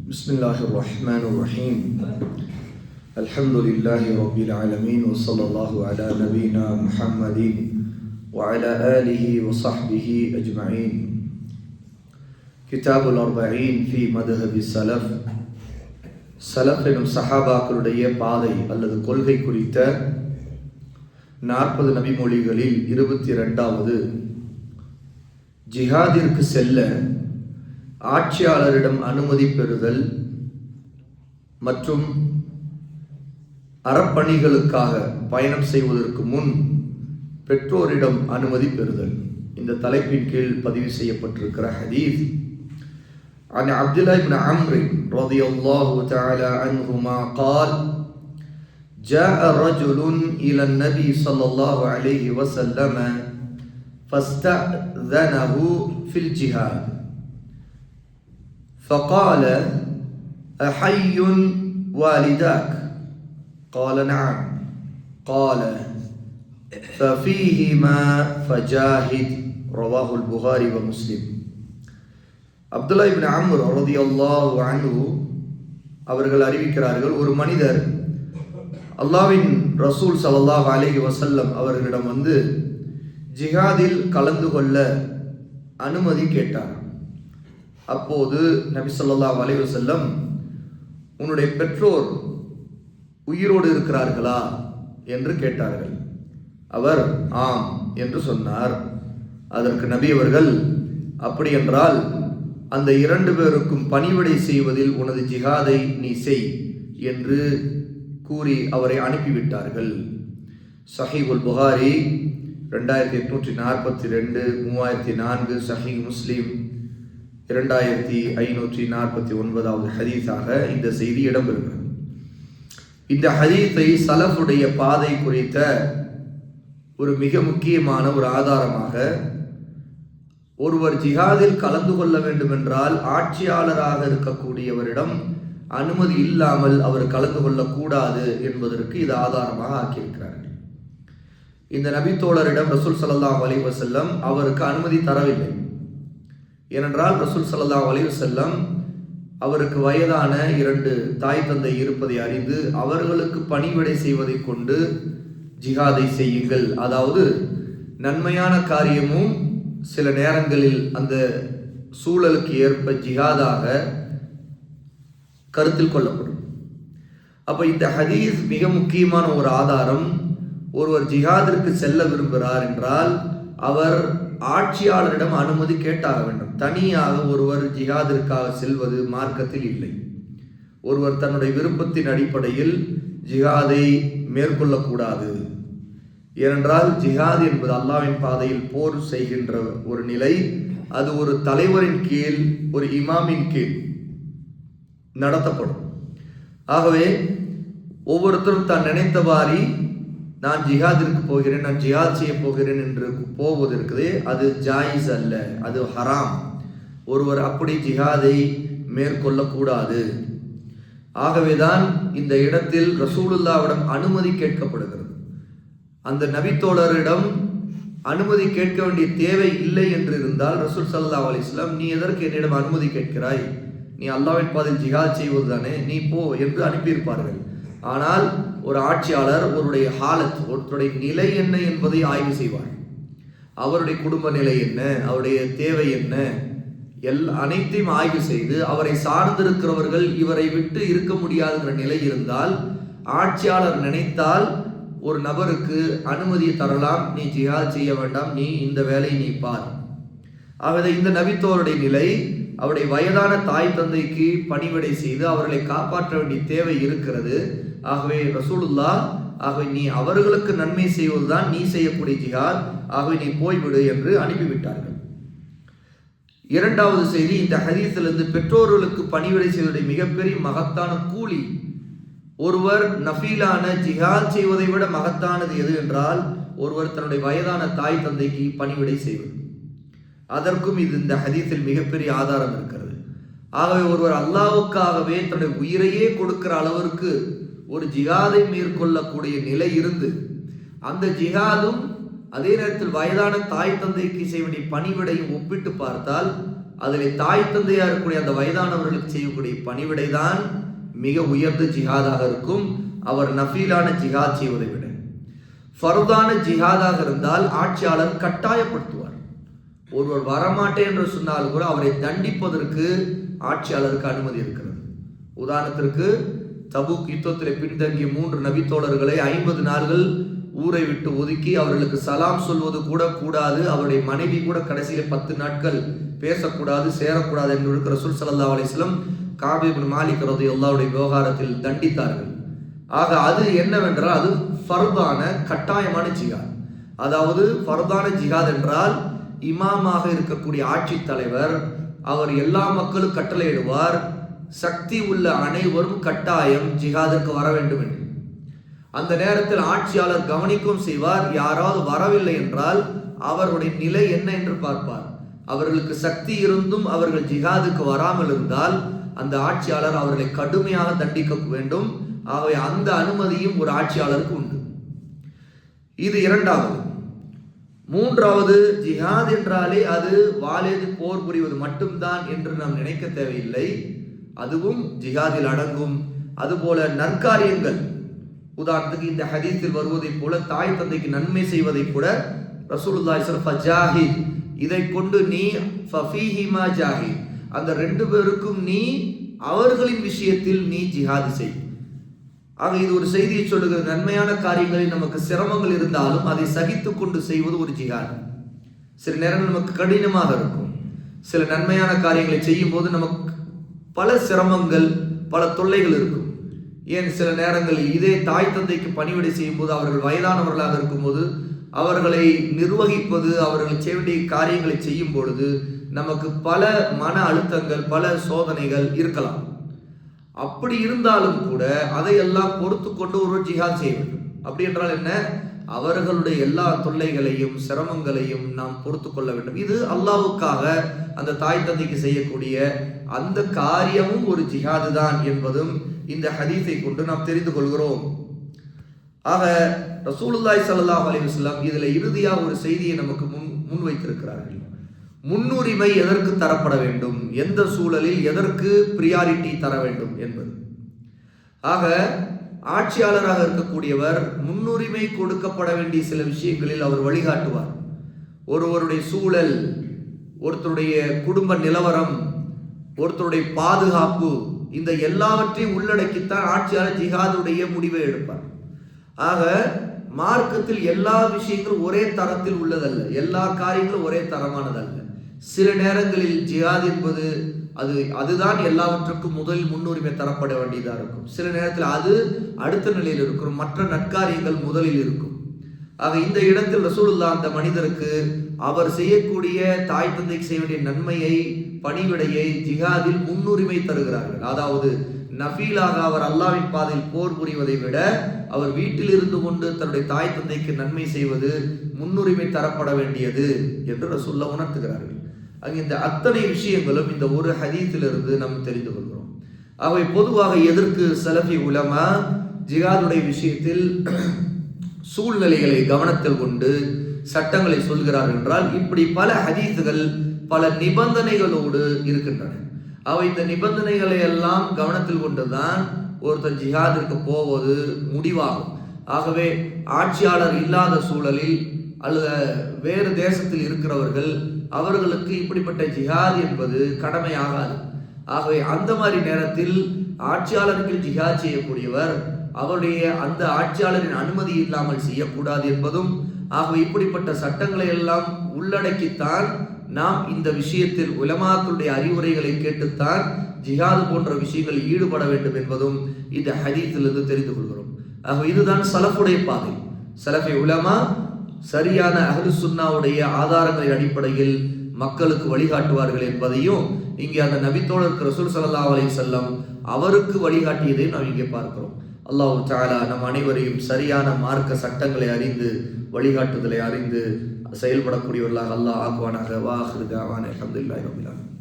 بسم الله الرحمن الرحيم الحمد لله رب العالمين وصلى الله على نبينا محمد وعلى آله وصحبه أجمعين كتاب الأربعين في مذهب السلف சலஃப் எனும் சஹாபாக்களுடைய பாதை அல்லது கொள்கை குறித்த 40 நபிமொழிகளில் 22வது ஜிஹாதிற்கு செல்ல ஆட்சியாளரிடம் அனுமதி பெறுதல் மற்றும் அறப்பணிகளுக்காக பயணம் செய்வதற்கு முன் பெற்றோரிடம் அனுமதி பெறுதல். இந்த தலைப்பின் கீழ் பதிவு செய்யப்பட்டிருக்கிற ஹதீஸ் عن عبد الله بن عمرو رضي الله تعالى عنهما قال جاء رجل إلى النبي صلى الله عليه وسلم فاستأذنه في الجهاد فقال أحي والداك قال نعم قال ففيهما فجاهد رواه البخاري ومسلم. அப்துல்லா இப்னு அம்ர் ரலியல்லாஹு அன்ஹு அவர்கள் அறிவிக்கிறார்கள், ஒரு மனிதர் அல்லாஹ்வின் ரசூல் ஸல்லல்லாஹு அலைஹி வஸல்லம் அவர்களிடம் வந்து ஜிஹாதில் கலந்து கொள்ள அனுமதி கேட்டார். அப்போது நபி ஸல்லல்லாஹு அலைஹி வஸல்லம், உன்னுடைய பெற்றோர் உயிரோடு இருக்கிறார்களா என்று கேட்டார்கள். அவர் ஆம் என்று சொன்னார். அதற்கு நபி அவர்கள், அப்படி என்றால் அந்த 2 பேருக்கும் பணிவிடை செய்வதில் உனது ஜிஹாதை நீ செய் என்று கூறி அவரை அனுப்பிவிட்டார்கள். சஹீஹுல் புகாரி 2842, 3004, சஹீஹ் முஸ்லிம் 2549வது ஹதீஸாக இந்த செய்தி இடம்பெறுகிறது. இந்த ஹதீஸை சலஃபுடைய பாதை குறித்த ஒரு மிக முக்கியமான ஒரு ஆதாரமாக, ஒருவர் ஜிஹாதில் கலந்து கொள்ள வேண்டும் என்றால் ஆட்சியாளராக இருக்கக்கூடியவரிடம் அனுமதி இல்லாமல் அவர் கலந்து கொள்ளக்கூடாது என்பதற்கு இது ஆதாரமாக ஆக்கியிருக்கிறார்கள். இந்த நபித்தோழரிடம் ரசூல் ஸல்லல்லாஹு அலைஹி வஸல்லம் அவருக்கு அனுமதி தரவில்லை. ஏனென்றால் ரசூல் ஸல்லல்லாஹு அலைஹி வஸல்லம் அவருக்கு வயதான 2 தாய் தந்தை இருப்பதை அறிந்து அவர்களுக்கு பணிவிடை செய்வதை கொண்டு ஜிஹாதை செய்யுங்கள், அதாவது நன்மையான காரியமும் சில நேரங்களில் அந்த சூழலுக்கு ஏற்ப ஜிஹாதாக கருத்தில் கொள்ளப்படும். அப்ப இந்த ஹதீஸ் மிக முக்கியமான ஒரு ஆதாரம். ஒருவர் ஜிஹாதிற்கு செல்ல விரும்புகிறார் என்றால் அவர் ஆட்சியாளரிடம் அனுமதி கேட்டாக வேண்டும். தனியாக ஒருவர் ஜிஹாதிற்காக செல்வது மார்க்கத்தில் இல்லை. ஒருவர் தன்னுடைய விருப்பத்தின் அடிப்படையில் ஜிஹாதை மேற்கொள்ளக்கூடாது. ஏனென்றால் ஜிஹாத் என்பது அல்லாஹ்வின் பாதையில் போர் செய்கின்ற ஒரு நிலை. அது ஒரு தலைவரின் கீழ், ஒரு இமாமின் கீழ் நடத்தப்படும். ஆகவே ஒவ்வொருத்தரும் தான் நினைத்தவாறு நான் ஜிஹாதிற்கு போகிறேன், நான் ஜிஹாத் செய்ய போகிறேன் என்று போவது இருக்குதே, அது ஜாயிஸ் அல்ல, அது ஹராம். ஒருவர் அப்படி ஜிஹாதை மேற்கொள்ளக்கூடாது. ஆகவேதான் இந்த இடத்தில் ரசூலுல்லாஹ்விடம் அனுமதி கேட்கப்படுகிறது. அந்த நபித்தோழரிடம் அனுமதி கேட்க வேண்டிய தேவை இல்லை என்று இருந்தால் ரசூல் ஸல்லல்லாஹு அலைஹி வஸல்லம், நீ எதற்கு என்னிடம் அனுமதி கேட்கிறாய், நீ அல்லாஹ்வின் பாதையில் ஜிஹாத் செய்வது தானே, நீ போ என்று அனுப்பியிருப்பார்கள். ஆனால் ஒரு ஆட்சியாளர் ஒருடைய ஹாலத், ஒருத்தருடைய நிலை என்ன என்பதை ஆய்வு செய்வார். அவருடைய குடும்ப நிலை என்ன, அவருடைய தேவை என்ன, அனைத்தையும் ஆய்வு செய்து அவரை சார்ந்திருக்கிறவர்கள் இவரை விட்டு இருக்க முடியாதுங்கிற நிலை இருந்தால் ஆட்சியாளர் நினைத்தால் ஒரு நபருக்கு அனுமதியை தரலாம், நீ ஜிஹாத் செய்ய வேண்டாம், நீ இந்த வேலையை நீ பார். ஆகவே இந்த நபித்தோருடைய நிலை, அவருடைய வயதான தாய் தந்தைக்கு பணிவிடை செய்து அவர்களை காப்பாற்ற வேண்டிய தேவை இருக்கிறது. ஆகவே ரசூலுல்லாஹ், ஆகவே நீ அவர்களுக்கு நன்மை செய்வதுதான் நீ செய்யக்கூடிய ஜிஹாத், ஆகவே நீ போய்விடு என்று அனுப்பிவிட்டார்கள். 2வது செய்தி, இந்த ஹதீஸிலிருந்து பெற்றோர்களுக்கு பணிவிடை செய்வதுடைய மிகப்பெரிய மகத்தான கூலி. ஒருவர் நஃபீலான ஜிஹாத் செய்வதை விட மகத்தானது எது என்றால் ஒருவர் தன்னுடைய வயதான தாய் தந்தைக்கு பணிவிடை செய்வது. அதற்கும் இது இந்த ஹதீஸில் மிகப்பெரிய ஆதாரம் இருக்கிறது. ஆகவே ஒருவர் அல்லாஹ்வுக்காகவே தன்னுடைய உயிரையே கொடுக்கிற அளவிற்கு ஒரு ஜிஹாதை மேற்கொள்ளக்கூடிய நிலை இருந்து அந்த ஜிஹாதும் அதே நேரத்தில் வயதான தாய் தந்தைக்கு செய்ய வேண்டிய பணிவிடையும் ஒப்பிட்டு பார்த்தால் அதில் தாய் தந்தையா இருக்கக்கூடிய அந்த வயதானவர்களுக்கு செய்யக்கூடிய பணிவிடை தான் மிக உயர்ந்த ஜிஹாதாக இருக்கும். அவர் நஃபீலான ஜிஹாத் செய்வதை விட ஃபர்தான ஜிஹாதாக இருந்தால் ஆட்சியாளர் கட்டாயப்படுத்துவார். ஒருவர் வரமாட்டேன் என்று சொன்னால் கூட அவரை தண்டிப்பதற்கு ஆட்சியாளருக்கு அனுமதி இருக்கிறது. உதாரணத்திற்கு தபூக் யுத்தத்தில் பின்தங்கிய 3 நபித்தோழர்களை 50 நாள்கள் ஊரை விட்டு ஒதுக்கி அவர்களுக்கு சலாம் சொல்வது கூட கூடாது, அவருடைய மனைவி கூட கடைசியில் 10 நாட்கள் பேசக்கூடாது, சேரக்கூடாது என்று ரசூல் ஸல்லல்லாஹு அலைஹி வஸல்லம் காப் இப்னு மாலிக் ரலியல்லாஹுடைய விவகாரத்தில் தண்டித்தார்கள். ஆக அது என்னவென்றால் அது ஃபர்தான கட்டாயமான ஜிஹாத். அதாவது ஃபர்தான ஜிஹாத் என்றால் இமாமாக இருக்கக்கூடிய ஆட்சி தலைவர் அவர் எல்லா மக்களும் கட்டளையிடுவார், சக்தி உள்ள அனைவரும் கட்டாயம் ஜிஹாதிற்கு வர வேண்டும் என்று. அந்த நேரத்தில் ஆட்சியாளர் கவனிக்கவும் செய்வார். யாராவது வரவில்லை என்றால் அவருடைய நிலை என்ன என்று பார்ப்பார். அவர்களுக்கு சக்தி இருந்தும் அவர்கள் ஜிஹாதுக்கு வராமல் இருந்தால் அந்த ஆட்சியாளர் அவர்களை கடுமையாக தண்டிக்க வேண்டும். ஆகவே அந்த அனுமதியும் ஒரு ஆட்சியாளருக்கு உண்டு. இது இரண்டாவது. மூன்றாவது, ஜிஹாத் என்றாலே அது வாளேந்து போர் புரிவது மட்டும்தான் என்று நாம் நினைக்க தேவையில்லை. அதுவும் ஜிஹாதில் அடங்கும். அதுபோல நற்காரியங்கள், உதாரணத்துக்கு இந்த ஹதீஸில் வருவதை போல தாய் தந்தைக்கு நன்மை செய்வதை கூட ரசூலுல்லாஹி ஸல்லல்லாஹு அலைஹி வஸல்லம் ஃபஜாஹித், இதை கொண்டு நீ ஃபஃபீஹிமா ஜாஹித், அந்த 2 பேருக்கும் நீ அவர்களின் விஷயத்தில் நீ ஜிஹாது செய். ஆக இது ஒரு செய்தியை சொல்லுகிறது. நன்மையான காரியங்களில் நமக்கு சிரமங்கள் இருந்தாலும் அதை சகித்து கொண்டு செய்வது ஒரு ஜிஹாத். சில நேரங்கள் நமக்கு கடினமாக இருக்கும். சில நன்மையான காரியங்களை செய்யும் போது நமக்கு பல சிரமங்கள், பல தொல்லைகள் இருக்கும். ஏன் சில நேரங்களில் இதே தாய் தந்தைக்கு பணிவிடை செய்யும் போது அவர்கள் வயதானவர்களாக இருக்கும்போது அவர்களை நிர்வகிப்பது, அவர்கள் செய்ய வேண்டிய காரியங்களை செய்யும் பொழுது நமக்கு பல மன அழுத்தங்கள், பல சோதனைகள் இருக்கலாம். அப்படி இருந்தாலும் கூட அதையெல்லாம் பொறுத்து கொண்டு ஒரு ஜிஹாத் செய்ய வேண்டும். அப்படி என்றால் என்ன? அவர்களுடைய எல்லா தொல்லைகளையும் சிரமங்களையும் நாம் பொறுத்து கொள்ள வேண்டும். இது அல்லாஹ்வுக்காக அந்த தாய் தந்தைக்கு செய்யக்கூடிய அந்த காரியமும் ஒரு ஜிஹாது தான் என்பதும் இந்த ஹதீஸை கொண்டு நாம் தெரிந்து கொள்கிறோம். ஆக ரசூலுல்லாஹி ஸல்லல்லாஹு அலைஹி வஸல்லம் இதில் இறுதியாக ஒரு செய்தியை நமக்கு முன் வைத்திருக்கிறார்கள். முன்னுரிமை எதற்கு தரப்பட வேண்டும், எந்த சூழலில் எதற்கு பிரியாரிட்டி தர வேண்டும் என்பது. ஆக ஆட்சியாளராக இருக்கக்கூடியவர் முன்னுரிமை கொடுக்கப்பட வேண்டிய சில விஷயங்களில் அவர் வழிகாட்டுவார். ஒருவருடைய சூழல், ஒருத்தருடைய குடும்ப நிலவரம், ஒருத்தருடைய பாதுகாப்பு, இந்த எல்லாவற்றையும் உள்ளடக்கித்தான் ஆட்சியாளர் ஜிஹாதுடைய முடிவை எடுப்பார். ஆக மார்க்கத்தில் எல்லா விஷயங்களும் ஒரே தரத்தில் உள்ளதல்ல, எல்லா காரியங்களும் ஒரே தரமானதல்ல. சில நேரங்களில் ஜிஹாத் என்பது அதுதான் எல்லாவற்றுக்கும் முதல் முன்னுரிமை தரப்பட வேண்டியதாக இருக்கும். சில நேரத்தில் அது அடுத்த நிலையில் இருக்கும், மற்ற நற்காரியங்கள் முதலில் இருக்கும். ஆக இந்த இடத்தில் ரசூலுல்லாஹ் அந்த மனிதருக்கு அவர் செய்யக்கூடிய தாய் தந்தைக்கு செய்ய வேண்டிய நன்மையை, பணிவிடையை ஜிஹாதில் முன்னுரிமை தருகிறார்கள். அதாவது நஃபீலாக அவர் அல்லாஹ்வின் பாதையில் போர் புரிவதை விட அவர் வீட்டில் இருந்து கொண்டு தன்னுடைய தாய் தந்தைக்கு நன்மை செய்வது முன்னுரிமை தரப்பட வேண்டியது என்று ரசூலுல்லாஹ் உணர்த்துகிறார்கள். அங்கே இந்த அத்தனை விஷயங்களும் இந்த ஒரு ஹதீஸிலிருந்து நாம் தெரிந்து கொள்கிறோம். அவை பொதுவாக எதற்கு சலஃபி உலமா ஜிஹாதுடைய விஷயத்தில் சூழ்நிலைகளை கவனத்தில் கொண்டு சட்டங்களை சொல்கிறார்கள் என்றால், இப்படி பல ஹதீஸுகள் பல நிபந்தனைகளோடு இருக்கின்றன. அவை இந்த நிபந்தனைகளை எல்லாம் கவனத்தில் கொண்டுதான் ஒருத்தர் ஜிஹாதிற்கு போவது முடிவாகும். ஆகவே ஆட்சியாளர் இல்லாத சூழலில் அல்லது வேறு தேசத்தில் இருக்கிறவர்கள் அவர்களுக்கு இப்படிப்பட்ட ஜிஹாத் என்பது கடமையாகாது. ஆகவே அந்த மாதிரி நேரத்தில் ஆட்சியாளருக்கு ஜிஹாத் செய்யக்கூடியவர் அவருடைய அந்த ஆட்சியாளரின் அனுமதி இல்லாமல் செய்யக்கூடாது என்பதும், ஆகவே இப்படிப்பட்ட சட்டங்களை எல்லாம் உள்ளடக்கித்தான் நாம் இந்த விஷயத்தில் உலமாக்களுடைய அறிவுரைகளை கேட்டுத்தான் ஜிஹாது போன்ற விஷயங்களில் ஈடுபட வேண்டும் என்பதும் இந்த ஹதீஸிலிருந்து தெரிந்து கொள்கிறோம். ஆகவே இதுதான் சலஃபுடைய பாதை. சலஃபி உலமா சரியான அஹ்லு சுன்னாவுடைய ஆதாரங்களின் அடிப்படையில் மக்களுக்கு வழிகாட்டுவார்கள் என்பதையும் இங்கே அந்த நபித்தோழருக்கு ரசூல் ஸல்லல்லாஹு அலைஹி வஸல்லம் அவருக்கு வழிகாட்டியதை நாம் இங்கே பார்க்கிறோம். அல்லாஹ் தஆலா நம் அனைவரையும் சரியான மார்க்க சட்டங்களை அறிந்து வழிகாட்டுதலை அறிந்து செயல்படக்கூடியவர்களாக அல்லாஹ் ஆக்குவானாக. வா ஆகிரு தஅவானா அல்ஹம்துலில்லாஹி ரப்பில் ஆலமீன்.